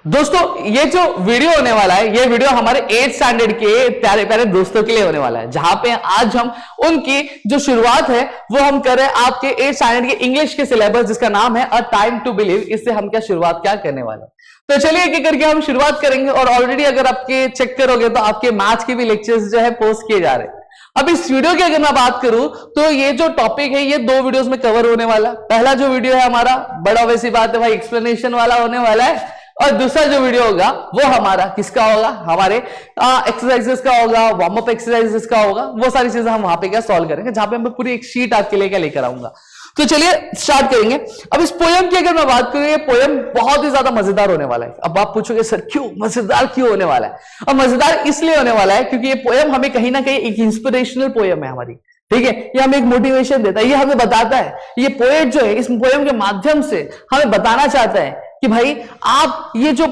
दोस्तों ये जो वीडियो होने वाला है, ये वीडियो हमारे 8th स्टैंडर्ड के प्यारे प्यारे दोस्तों के लिए होने वाला है, जहां पे आज हम उनकी जो शुरुआत है वो हम कर रहे हैं आपके 8th स्टैंडर्ड के इंग्लिश के सिलेबस, जिसका नाम है अ टाइम टू बिलीव। इससे हम क्या शुरुआत क्या करने वाले हैं, तो चलिए एक एक करके हम शुरुआत करेंगे। और ऑलरेडी अगर आपके चेक करोगे तो आपके मैथ्स के भी लेक्चर्स जो है पोस्ट किए जा रहे हैं। अब इस वीडियो की अगर मैं बात करूं तो ये जो टॉपिक है ये 2 वीडियोस में कवर होने वाला है। पहला जो वीडियो है हमारा बड़ा वैसी बात है भाई एक्सप्लेनेशन वाला होने वाला है, और दूसरा जो वीडियो होगा वो हमारा किसका होगा, हमारे एक्सरसाइजेस का होगा, वार्म अप एक्सरसाइजेस का होगा। वो सारी चीजें हम वहां पे क्या सॉल्व करेंगे, जहां पे मैं पूरी एक शीट आपके लिए क्या लेकर आऊंगा। तो चलिए स्टार्ट करेंगे। अब इस पोयम की अगर मैं बात करूं, ये पोयम बहुत ही ज्यादा मजेदार होने वाला है। अब आप पूछोगे सर क्यों मजेदार क्यों होने वाला है, और मजेदार इसलिए होने वाला है क्योंकि ये पोयम हमें कहीं ना कहीं एक इंस्पिरेशनल पोयम है हमारी, ठीक है। ये हमें एक मोटिवेशन देता है, ये हमें बताता है, ये पोएट जो है इस पोयम के माध्यम से हमें बताना चाहता है कि भाई आप ये जो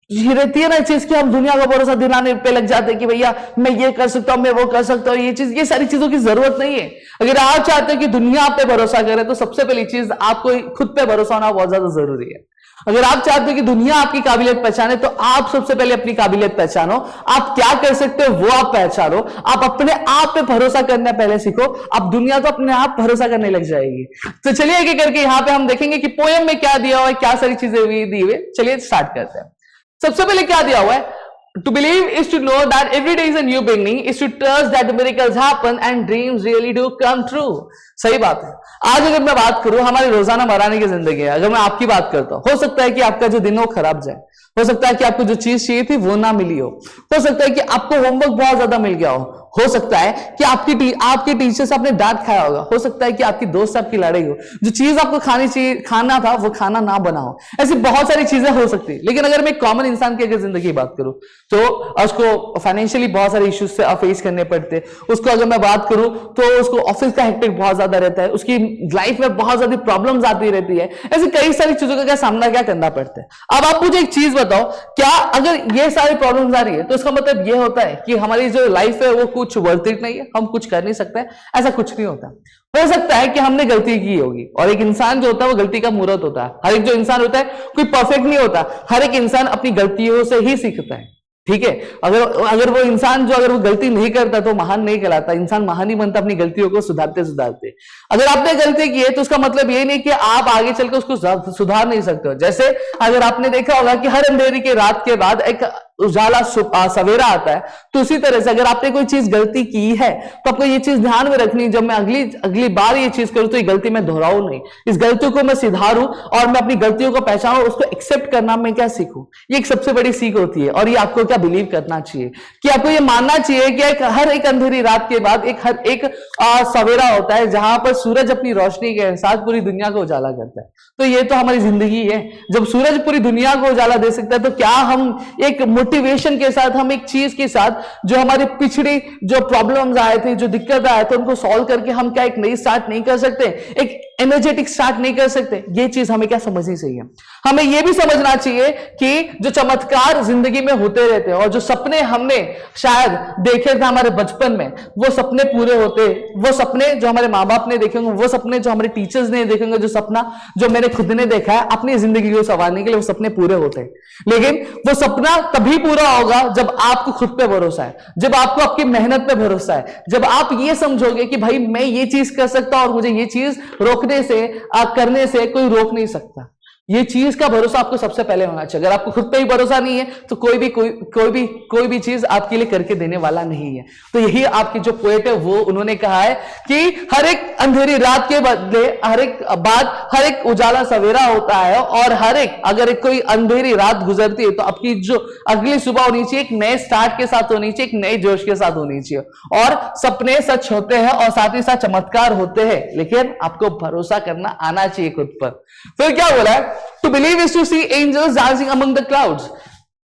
रहती है ना चीज की हम दुनिया का भरोसा दिलाने पे लग जाते हैं कि भैया मैं ये कर सकता हूं, मैं वो कर सकता हूं, ये चीज, ये सारी चीजों की जरूरत नहीं है। अगर आप चाहते हैं कि दुनिया आप पे भरोसा करे तो सबसे पहली चीज आपको खुद पे भरोसा होना बहुत ज्यादा जरूरी है। अगर आप चाहते हो कि दुनिया आपकी काबिलियत पहचाने तो आप सबसे पहले अपनी काबिलियत पहचानो। आप क्या कर सकते हो वो आप पहचानो। आप अपने आप पे भरोसा करना पहले सीखो, आप दुनिया तो अपने आप भरोसा करने लग जाएगी। तो चलिए एक एक करके यहां पे हम देखेंगे कि पोयम में क्या दिया हुआ है, क्या सारी चीजें दी हुई। चलिए स्टार्ट करते हैं। सबसे पहले क्या दिया हुआ है, to believe is to know that every day is a new beginning, is to trust that miracles happen and dreams really do come true. सही बात है। आज अगर मैं बात करूं हमारी रोजाना मराने की जिंदगी है, अगर मैं आपकी बात करता हूं, हो सकता है कि आपका जो दिन हो खराब जाए, हो सकता है कि आपको जो चीज चाहिए थी वो ना मिली हो सकता है कि आपको होमवर्क बहुत ज्यादा मिल गया हो सकता है कि आपके टीचर से आपने डांट खाया होगा, हो सकता है कि आपकी दोस्त से आपकी लड़ाई हो, जो चीज आपको खाना था वो खाना ना बना हो। ऐसी बहुत सारी चीजें हो सकती है। लेकिन अगर मैं कॉमन इंसान की अगर जिंदगी की बात करूं तो उसको फाइनेंशियली बहुत सारे इश्यूज से फेस करने पड़ते। उसको अगर मैं बात करूं तो उसको ऑफिस का हेक्टिक बहुत ज्यादा रहता है, उसकी लाइफ में बहुत ज्यादा प्रॉब्लम्स आती रहती है। ऐसी कई सारी चीजों का क्या सामना क्या करना पड़ता है। अब आप मुझे एक चीज बताओ, क्या अगर ये सारी प्रॉब्लम्स आ रही है तो इसका मतलब ये होता है कि हमारी जो लाइफ है वो कुछ वर्थ इट नहीं है, हम कुछ कर नहीं सकते? ऐसा कुछ नहीं होता। हो सकता है कि हमने गलती की होगी, और एक इंसान जो होता है वो गलती का मूर्त होता है। हर एक जो इंसान होता है कोई परफेक्ट नहीं होता, हर एक इंसान अपनी गलतियों से ही सीखता है, ठीक है। अगर वो इंसान जो अगर वो गलती नहीं करता तो महान नहीं कहलाता। इंसान महान ही बनता अपनी गलतियों को सुधारते सुधारते। अगर आपने गलती की है तो उसका मतलब ये नहीं कि आप आगे चलकर उसको सुधार नहीं सकते हो। जैसे अगर आपने देखा होगा कि हर अंधेरी के रात के बाद एक उजाला सवेरा आता है, तो उसी तरह से अगर आपने कोई चीज गलती की है तो आपको ये चीज ध्यान में रखनी, जब मैं अगली बार ये चीज करूं तो ये गलती मैं दोहराऊं नहीं, इस गलतियों को मैं सुधारूं और मैं अपनी गलतियों को पहचानूं, उसको एक्सेप्ट करना मैं क्या सीखूं। ये एक सबसे बड़ी सीख होती है। और ये आपको क्या बिलीव करना चाहिए कि आपको ये मानना चाहिए कि हर एक अंधेरी रात के बाद एक सवेरा होता है, जहां पर सूरज अपनी रोशनी के साथ पूरी दुनिया को उजाला करता है। तो ये तो हमारी जिंदगी है। जब सूरज पूरी दुनिया को उजाला दे सकता है तो क्या हम एक मोटिवेशन के साथ, हम एक चीज के साथ, जो हमारी पिछड़ी जो प्रॉब्लम्स आए थे, जो दिक्कत आए थे, उनको सॉल्व करके हम क्या एक नई स्टार्ट नहीं कर सकते, एक एनर्जेटिक स्टार्ट नहीं कर सकते? ये चीज हमें क्या समझनी चाहिए। हमें यह भी समझना चाहिए कि जो चमत्कार जिंदगी में होते रहते हैं और जो सपने हमने शायद देखे थे हमारे बचपन में, वो सपने पूरे होते, वो सपने जो हमारे माँ बाप ने देखे होंगे, वो सपने जो हमारे टीचर्स ने देखे होंगे, जो सपना जो मैंने खुद ने देखा है अपनी जिंदगी को संवारने के लिए, वो सपने पूरे होते हैं। लेकिन वो सपना तभी पूरा होगा जब आपको खुद पे भरोसा है, जब आपको आपकी मेहनत पे भरोसा है, जब आप ये समझोगे कि भाई मैं ये चीज कर सकता हूं और मुझे ये चीज रोकने से करने से कोई रोक नहीं सकता। ये चीज का भरोसा आपको सबसे पहले होना चाहिए। अगर आपको खुद पे ही भरोसा नहीं है तो कोई भी चीज आपके लिए करके देने वाला नहीं है। तो यही आपकी जो पोएट है वो उन्होंने कहा है कि हर एक अंधेरी रात के बदले हर एक उजाला सवेरा होता है, और अगर कोई अंधेरी रात गुजरती है तो आपकी जो अगली सुबह होनी चाहिए एक नए स्टार्ट के साथ होनी चाहिए, एक नए जोश के साथ होनी चाहिए। और सपने सच होते हैं और साथ ही साथ चमत्कार होते हैं, लेकिन आपको भरोसा करना आना चाहिए खुद पर। फिर क्या बोला है, to believe is to see angels dancing among the clouds,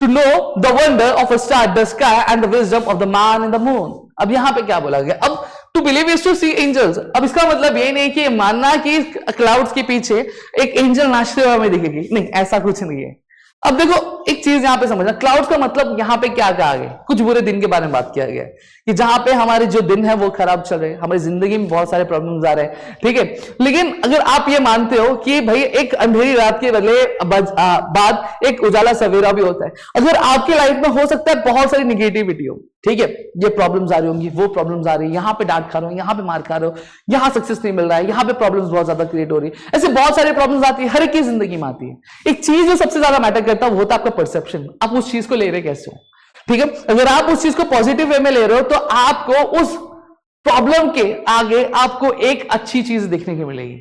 to know the wonder of a star in the sky and the wisdom of the man in the moon। अब यहां पे क्या बोला गया, अब to believe is to see angels। अब इसका मतलब ये नहीं कि मानना कि क्लाउड्स के पीछे एक एंजल नाचते हुए हमें दिखेगी, नहीं, ऐसा कुछ नहीं है। अब देखो एक चीज यहां पे समझना, क्लाउड्स का मतलब यहां पे क्या कहा गया, कुछ बुरे दिन के बारे में बात किया गया है कि जहां पे हमारे जो दिन है वो खराब चल रहे हैं, हमारी जिंदगी में बहुत सारे प्रॉब्लम्स आ रहे हैं, ठीक है। लेकिन अगर आप ये मानते हो कि भाई एक अंधेरी रात के बदले बाद एक उजाला सवेरा भी होता है, अगर आपकी लाइफ में हो सकता है बहुत सारी निगेटिविटी हो, ठीक है, ये प्रॉब्लम्स आ रही होंगी, वो प्रॉब्लम्स आ रही है, यहाँ पे डांट खा रहे हो, यहाँ पे मार खा रहे हो, यहाँ सक्सेस नहीं मिल रहा है, यहाँ पे प्रॉब्लम्स बहुत ज्यादा क्रिएट हो रही है, ऐसे बहुत सारी प्रॉब्लम्स आती है, हर एक की जिंदगी में आती है। एक चीज जो सबसे ज्यादा मैटर करता है वो होता है आपका परसेप्शन, आप उस चीज को ले रहे कैसे हो, ठीक है। अगर आप उस चीज को पॉजिटिव वे में ले रहे हो तो आपको उस प्रॉब्लम के आगे आपको एक अच्छी चीज देखने को मिलेगी,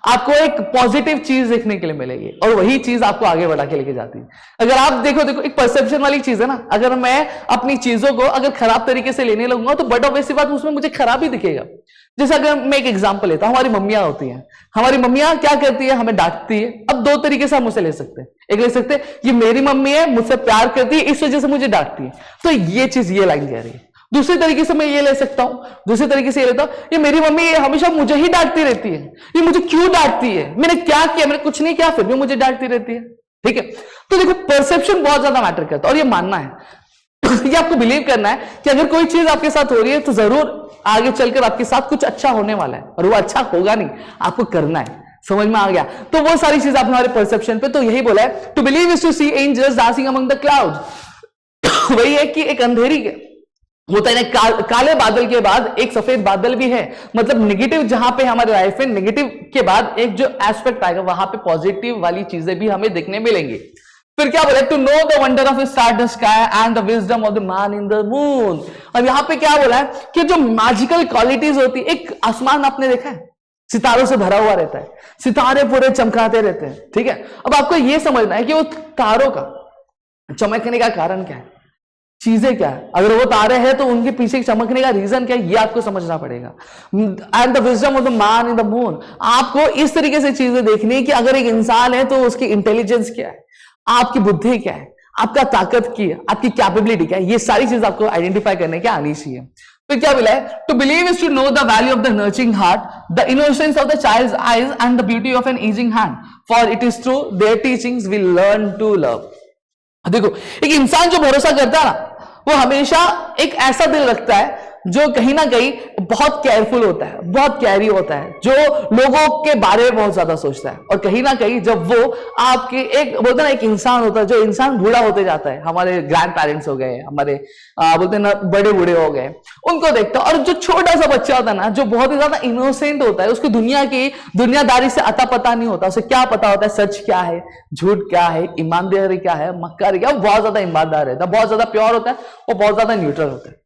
आपको एक पॉजिटिव चीज देखने के लिए मिलेगी, और वही चीज आपको आगे बढ़ा के लेके जाती है। अगर आप देखो एक परसेप्शन वाली चीज है ना, अगर मैं अपनी चीजों को अगर खराब तरीके से लेने लगूंगा तो बट ऑब्वियसली बात उसमें मुझे खराब ही दिखेगा। जैसे अगर मैं एक एग्जांपल लेता हूं, हमारी मम्मियां होती हैं, हमारी मम्मियां क्या करती है, हमें डांटती है। अब दो तरीके से हम उसे ले सकते हैं, एक ले सकते हैं ये मेरी मम्मी है, मुझसे प्यार करती है, इस वजह से मुझे डांटती है, तो ये चीज ये लाइन कह रही है। दूसरे तरीके से मैं ये ले सकता हूं, दूसरे तरीके से ये लेता हूं, ये मेरी मम्मी ये हमेशा मुझे ही डांटती रहती है, ये मुझे क्यों डांटती है, मैंने क्या किया, मैंने कुछ नहीं किया फिर भी मुझे डांटती रहती है, ठीक है। तो देखो परसेप्शन बहुत ज्यादा मैटर करता है, और ये मानना है ये आपको बिलीव करना है कि अगर कोई चीज आपके साथ हो रही है तो जरूर आगे चलकर आपके साथ कुछ अच्छा होने वाला है, और वो अच्छा होगा नहीं, आपको करना है। समझ में आ गया? तो वो सारी चीज आप हमारे परसेप्शन पे, तो यही बोला है to believe is to see angels dancing among the clouds. वही है कि एक अंधेरी होता है ना, काले बादल के बाद एक सफेद बादल भी है, मतलब नेगेटिव जहां पे हमारे लाइफ में नेगेटिव के बाद एक जो एस्पेक्ट आएगा वहां पे पॉजिटिव वाली चीजें भी हमें देखने मिलेंगी। फिर क्या बोला, to know the wonder of star the sky and the wisdom of the man in the moon. अब यहां पे क्या बोला है कि जो मैजिकल क्वालिटीज होती है, एक आसमान आपने देखा है सितारों से भरा हुआ रहता है, सितारे पूरे चमकाते रहते हैं, ठीक है। अब आपको यह समझना है कि वो तारों का चमकने का कारण क्या है, चीजें क्या है, अगर वो तारे हैं तो उनके पीछे चमकने का रीजन क्या है, ये आपको समझना पड़ेगा। And the wisdom of the man in the moon, आपको इस तरीके से चीजें देखनी है कि अगर एक इंसान है तो उसकी इंटेलिजेंस क्या है, आपकी बुद्धि क्या है, आपका ताकत की है, आपकी कैपेबिलिटी क्या है, ये सारी चीज आपको आइडेंटिफाई करने की आनी चाहिए। फिर क्या मिला है, to believe is to know the value of the nurturing heart, the innocence of the child's eyes and the beauty of an ageing hand, for it is through their teachings we learn to love. देखो एक इंसान जो भरोसा करता है ना, वो हमेशा एक ऐसा दिल रखता है जो कहीं ना कहीं बहुत केयरफुल होता है, बहुत कैरी होता है, जो लोगों के बारे में बहुत ज्यादा सोचता है, और कहीं ना कहीं जब वो आपके एक बोलते ना एक इंसान होता है, जो इंसान बूढ़ा होते जाता है, हमारे ग्रैंड पेरेंट्स हो गए, हमारे बोलते ना बड़े बूढ़े हो गए, उनको देखता है, और जो छोटा सा बच्चा होता है ना, जो बहुत ही ज्यादा इनोसेंट होता है, उसको दुनिया की दुनियादारी से अता पता नहीं होता, उसे क्या पता होता है सच क्या है, झूठ क्या है, ईमानदारी क्या है, मक्कारी क्या, बहुत ज्यादा ईमानदार रहता है, बहुत ज्यादा प्योर होता है, वो बहुत ज्यादा न्यूट्रल होता है।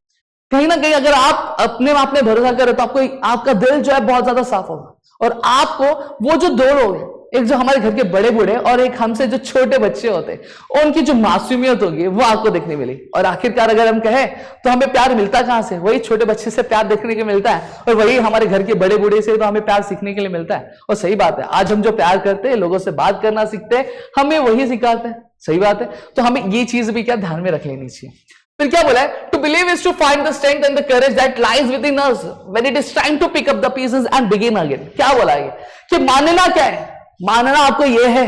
कहीं ना कहीं अगर आप अपने आप में भरोसा करें तो आपको आपका दिल जो है बहुत ज्यादा साफ होगा, और आपको वो जो दो लोग हैं, एक जो हमारे घर के बड़े बूढ़े और एक हमसे जो छोटे बच्चे होते हैं, उनकी जो मासूमियत होगी वो आपको देखने मिलेगी। और आखिरकार अगर हम कहें तो हमें प्यार मिलता कहां से, वही छोटे बच्चे से प्यार देखने को मिलता है, और वही हमारे घर के बड़े बूढ़े से तो हमें प्यार सीखने के लिए मिलता है। और सही बात है, आज हम जो प्यार करते हैं, लोगों से बात करना सीखते हैं, हमें वही सिखाते हैं, सही बात है। तो हमें ये चीज भी क्या ध्यान में रख लेनी चाहिए। फिर क्या बोला है, to believe is to find the strength and the courage that lies within us when it is time to pick up the pieces and begin again. क्या बोला है कि मानना क्या है, मानना आपको यह है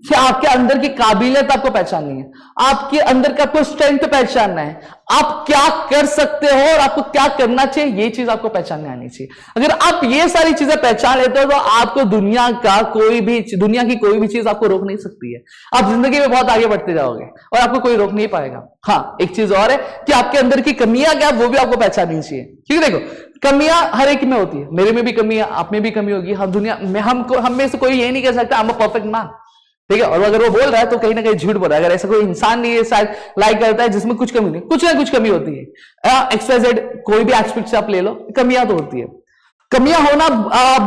कि आपके अंदर की काबिलियत आपको पहचाननी है, आपके अंदर का आपको स्ट्रेंथ पहचानना है, आप क्या कर सकते हो और आपको क्या करना चाहिए, ये चीज आपको पहचानने आनी चाहिए। अगर आप ये सारी चीजें पहचान लेते हो तो आपको दुनिया की कोई भी चीज आपको रोक नहीं सकती है। आप जिंदगी में बहुत आगे बढ़ते जाओगे और आपको कोई रोक नहीं पाएगा। हाँ, एक चीज और है कि आपके अंदर की कमियां क्या, वो भी आपको पहचाननी चाहिए। ठीक है, देखो कमियां हर एक में होती है, मेरे में भी कमी है, आप में भी कमी होगी, हम दुनिया में हम में से कोई ये नहीं कह सकता I am a perfect man, ठीक है। और अगर वो बोल रहा है तो कहीं ना कहीं झूठ बोल रहा है। अगर ऐसा कोई इंसान नहीं है शायद लाइक करता है जिसमें कुछ कमी नहीं, कुछ ना कुछ कमी होती है। XYZ कोई भी एस्पेक्ट से आप ले लो, कमियां तो होती है। कमियां होना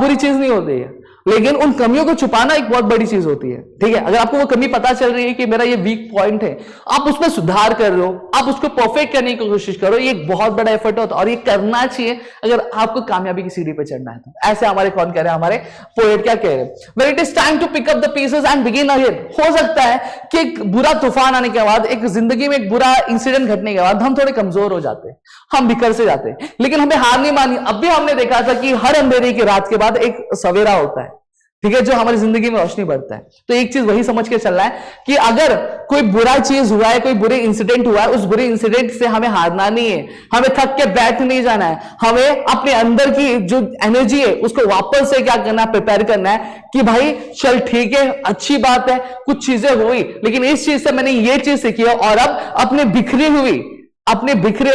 बुरी चीज नहीं होती है, लेकिन उन कमियों को छुपाना एक बहुत बड़ी चीज होती है। ठीक है, अगर आपको वो कमी पता चल रही है कि मेरा ये वीक पॉइंट है, आप उसमें सुधार कर रहे हो, आप उसको परफेक्ट करने की कोशिश करो, ये एक बहुत बड़ा एफर्ट होता है और ये करना चाहिए अगर आपको कामयाबी की सीढ़ी पे चढ़ना है तो। ऐसे हमारे कौन कह रहे हैं, हमारे पोएट क्या कह रहे हैं, when it is time to pick up the pieces and begin again. हो सकता है कि एक बुरा तूफान आने के बाद, एक जिंदगी में एक बुरा इंसिडेंट घटने के बाद हम थोड़े कमजोर हो जाते हैं, हम बिखर से जाते हैं, लेकिन हमें हार नहीं मानी। अब भी हमने देखा था कि हर अंधेरे की रात के बाद एक सवेरा होता है, ठीक है, जो हमारी जिंदगी में रोशनी बढ़ता है। तो एक चीज वही समझ के चलना है कि अगर कोई बुरा चीज हुआ है, कोई बुरे इंसिडेंट हुआ है, उस बुरे इंसिडेंट से हमें हारना नहीं है, हमें थक के बैठ नहीं जाना है, हमें अपने अंदर की जो एनर्जी है उसको वापस से क्या करना है, प्रिपेयर करना है कि भाई चल ठीक है, अच्छी बात है, कुछ चीजें हुई, लेकिन इस चीज से मैंने ये चीज सीखी है और अब अपने बिखरे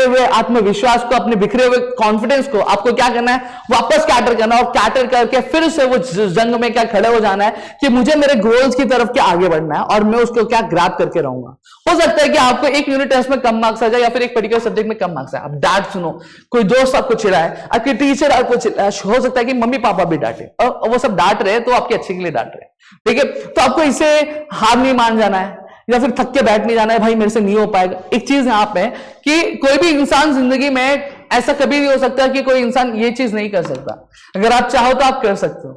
हुए आत्मविश्वास को, अपने बिखरे हुए कॉन्फिडेंस को आपको क्या करना है, वापस कैटर करना, और कैटर करके फिर से वो जंग में क्या खड़े हो जाना है कि मुझे मेरे गोल्स की तरफ क्या आगे बढ़ना है और मैं उसको क्या ग्रैब करके रहूंगा। हो सकता है कि आपको एक यूनिट टेस्ट में कम मार्क्स आ जाए या फिर एक पर्टिकुलर सब्जेक्ट में कम मार्क्स आए, आप डांट सुनो, कोई दोस्त आपको चिढ़ाए, आपके टीचर आपको चिढ़ाए, हो सकता है कि मम्मी पापा भी डांटे, और वो सब डांट रहे तो आपके अच्छे के लिए डांट रहे, ठीक है। तो आपको इसे हार नहीं मान जाना है या फिर थक के बैठ नहीं जाना है, भाई मेरे से नहीं हो पाएगा। एक चीज यहां पे कि कोई भी इंसान जिंदगी में ऐसा कभी नहीं हो सकता कि कोई इंसान ये चीज नहीं कर सकता। अगर आप चाहो तो आप कर सकते हो,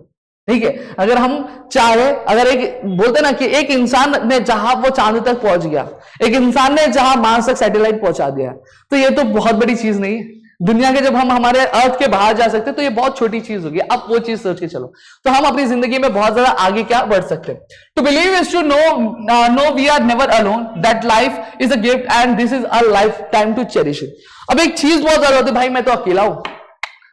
ठीक है। अगर हम चाहे, अगर एक बोलते ना कि एक इंसान ने जहां वो चांद तक पहुंच गया, एक इंसान ने जहां मार्स तक सैटेलाइट पहुंचा दिया, तो ये तो बहुत बड़ी चीज नहीं है। दुनिया के जब हम हमारे अर्थ के बाहर जा सकते तो ये बहुत छोटी चीज होगी। अब वो चीज सोच के चलो तो हम अपनी जिंदगी में बहुत ज्यादा आगे क्या बढ़ सकते हैं। To believe is to know we are never alone, that life is a gift and this is a lifetime to cherish it. अब एक चीज बहुत ज्यादा होती है, भाई मैं तो अकेला हूं,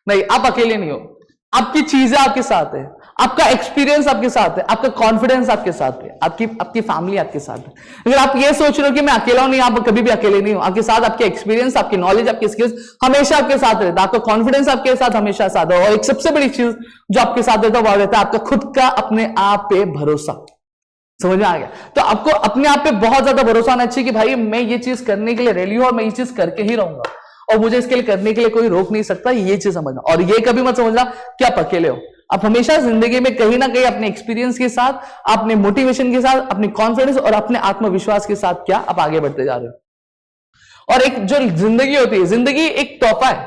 नहीं, आप अकेले नहीं हो, आपकी चीजें आपके साथ है, आपका एक्सपीरियंस आपके साथ है, आपका कॉन्फिडेंस आपके साथ है, आपकी फैमिली आपके साथ है। अगर आप ये सोच रहे हो कि मैं अकेला हूं, नहीं, आप कभी भी अकेले नहीं हो, आपके साथ आपके एक्सपीरियंस, आपकी नॉलेज, आपके स्किल्स हमेशा आपके साथ रहता है, आपका कॉन्फिडेंस आपके साथ हमेशा साथ है। और एक सबसे बड़ी चीज जो आपके साथ रहता है वो रहता है आपका खुद का अपने आप पे भरोसा। समझ में आ गया? तो आपको अपने आप पे बहुत ज्यादा भरोसा होना चाहिए कि भाई मैं ये चीज करने के लिए रेडी हूं और मैं ये चीज करके ही रहूंगा और मुझे इसके लिए करने के लिए कोई रोक नहीं सकता। ये चीज समझना, और ये कभी मत समझना कि आप अकेले हो। आप हमेशा जिंदगी में कहीं ना कहीं अपने एक्सपीरियंस के साथ, अपने मोटिवेशन के साथ, अपने कॉन्फिडेंस और अपने आत्मविश्वास के साथ क्या आप आगे बढ़ते जा रहे हो। और एक जो जिंदगी होती है, जिंदगी एक तोहफा है,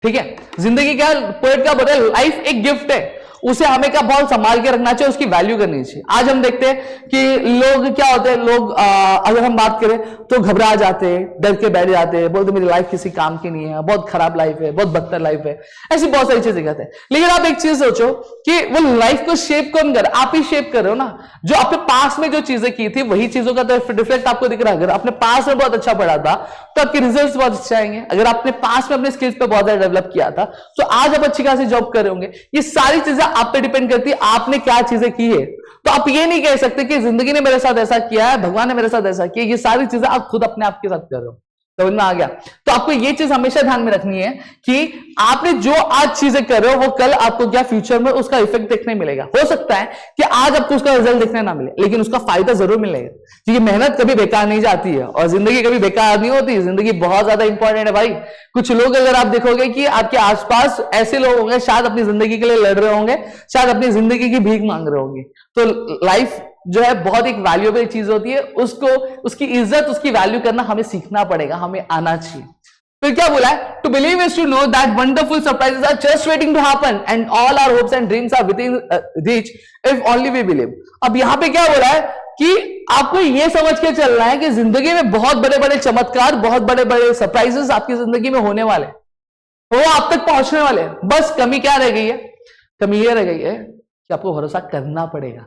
ठीक है। जिंदगी क्या, पोएट क्या बोलते हैं, लाइफ एक गिफ्ट है, उसे हमें क्या बहुत संभाल के रखना चाहिए, उसकी वैल्यू करनी चाहिए। आज हम देखते हैं कि लोग क्या होते हैं, लोग अगर हम बात करें तो घबरा जाते हैं, डर के बैठ जाते हैं, बोलते मेरी लाइफ किसी काम की नहीं है, बहुत खराब लाइफ है, बहुत बदतर लाइफ है, ऐसी बहुत सारी चीजें कहते हैं। लेकिन आप एक चीज सोचो कि वो लाइफ को शेप कौन कर, आप ही शेप कर रहे हो ना। जो आपने पास में जो चीजें की थी वही चीजों का तो रिफ्लेक्ट आपको दिख रहा है। अगर आपने पास में बहुत अच्छा पढ़ा था तो आपके रिजल्ट्स बहुत अच्छे आएंगे। अगर आपने पास में अपने स्किल्स पे बहुत ज्यादा डेवलप किया था तो आज आप अच्छी खासी जॉब कर रहे होंगे। ये सारी चीजें आप पे डिपेंड करती है आपने क्या चीजें की है। तो आप ये नहीं कह सकते कि जिंदगी ने मेरे साथ ऐसा किया है, भगवान ने मेरे साथ ऐसा किया। ये सारी चीजें आप खुद अपने आप के साथ कर रहे हो। समझ में आ गया? तो आपको ये चीज हमेशा ध्यान में रखनी है कि आपने जो आज चीजें कर रहे हो वो कल आपको क्या फ्यूचर में उसका इफेक्ट देखने मिलेगा। हो सकता है कि आज आपको उसका रिजल्ट देखने ना मिले, लेकिन उसका फायदा जरूर मिलेगा, क्योंकि मेहनत कभी बेकार नहीं जाती है और जिंदगी कभी बेकार नहीं होती। जिंदगी बहुत ज्यादा इंपॉर्टेंट है भाई। कुछ लोग अगर आप देखोगे कि आपके आसपास ऐसे लोग होंगे, शायद अपनी जिंदगी के लिए लड़ रहे होंगे, शायद अपनी जिंदगी की भीख मांग रहे होंगे। तो लाइफ जो है बहुत एक वैल्यूएबल चीज होती है, उसको, उसकी इज्जत, उसकी वैल्यू करना हमें सीखना पड़ेगा, हमें आना चाहिए। फिर क्या बोला है? To believe is to know that wonderful surprises are just waiting to happen and all our hopes and dreams are within reach if only we believe. अब यहां पे क्या बोला है कि आपको यह समझ के चलना है कि जिंदगी में बहुत बड़े बड़े चमत्कार, बहुत बड़े बड़े सरप्राइजेस आपकी जिंदगी में होने वाले, वो आप तक पहुंचने वाले हैं। बस कमी क्या रह गई है? कमी यह रह गई है कि आपको भरोसा करना पड़ेगा।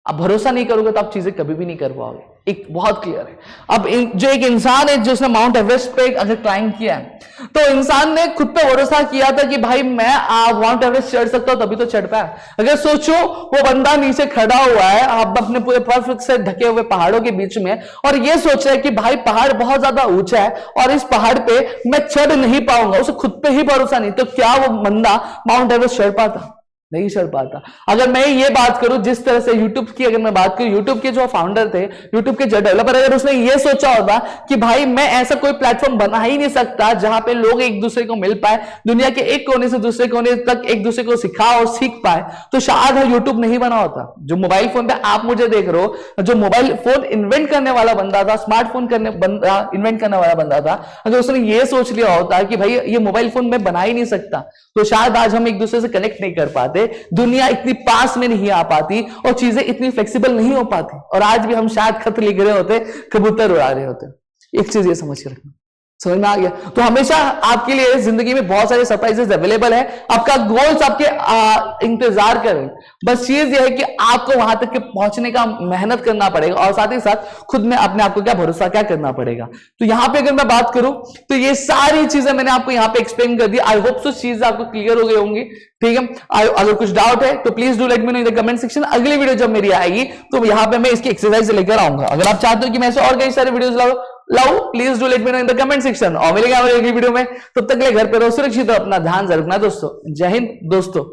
आप भरोसा नहीं करोगे तो आप चीजें कभी भी नहीं कर पाओगे। एक बहुत क्लियर है। अब जो एक इंसान है जिसने माउंट एवरेस्ट पे अगर क्लाइंब किया है, तो इंसान ने खुद पे भरोसा किया था कि भाई मैं माउंट एवरेस्ट चढ़ सकता हूं, तभी तो चढ़ पाया। अगर सोचो वो बंदा नीचे खड़ा हुआ है, आप अपने पूरे बर्फ से ढके हुए पहाड़ों के बीच में, और ये सोच रहा है कि भाई पहाड़ बहुत ज्यादा ऊंचा है और इस पहाड़ पे मैं चढ़ नहीं पाऊंगा, उसे खुद पे ही भरोसा नहीं, तो क्या वो बंदा माउंट एवरेस्ट चढ़ पाता? नहीं चढ़ पाता। अगर मैं ये बात करूं, जिस तरह से YouTube की अगर मैं बात करूं, YouTube के जो फाउंडर थे, YouTube के जो डेवलपर, अगर उसने ये सोचा होता कि भाई मैं ऐसा कोई प्लेटफॉर्म बना ही नहीं सकता जहां पे लोग एक दूसरे को मिल पाए, दुनिया के एक कोने से दूसरे कोने तक एक दूसरे को सिखा और सीख पाए, तो शायद YouTube नहीं बना होता। जो मोबाइल फोन पे आप मुझे देख रहे हो, जो मोबाइल फोन इन्वेंट करने वाला बंदा था, स्मार्टफोन इन्वेंट करने वाला बंदा था, अगर उसने ये सोच लिया होता कि भाई ये मोबाइल फोन मैं बना ही नहीं सकता, तो शायद आज हम एक दूसरे से कनेक्ट नहीं कर पाते, दुनिया इतनी पास में नहीं आ पाती और चीजें इतनी फ्लेक्सिबल नहीं हो पाती, और आज भी हम शायद खत लिख रहे होते, कबूतर उड़ा रहे होते। एक चीज ये समझ के रखना। समझ में आ गया? तो हमेशा आपके लिए जिंदगी में बहुत सारे सरप्राइजेस अवेलेबल है, आपका गोल्स आपके इंतजार करें। बस चीज ये है कि आपको वहां तक के पहुंचने का मेहनत करना पड़ेगा और साथ ही साथ खुद में अपने आपको क्या भरोसा क्या करना पड़ेगा। तो यहां पे अगर मैं बात करूं तो ये सारी चीजें मैंने आपको यहां पे एक्सप्लेन कर दी। आई होप सो चीज आपको क्लियर हो गई होंगी। ठीक है, अगर कुछ डाउट है तो please do let me know in the comment section. अगली वीडियो जब मेरी आएगी तो यहां पे मैं इसकी एक्सरसाइज लेकर आऊंगा। अगर आप चाहते हो कि मैं ऐसे और कई सारे वीडियोस लाओ please do let me know in the comment section. और मिलेगा अगली वीडियो में, तब तक के लिए घर पे रहो, सुरक्षित रहो, अपना ध्यान रखना दोस्तों। जय हिंद दोस्तों।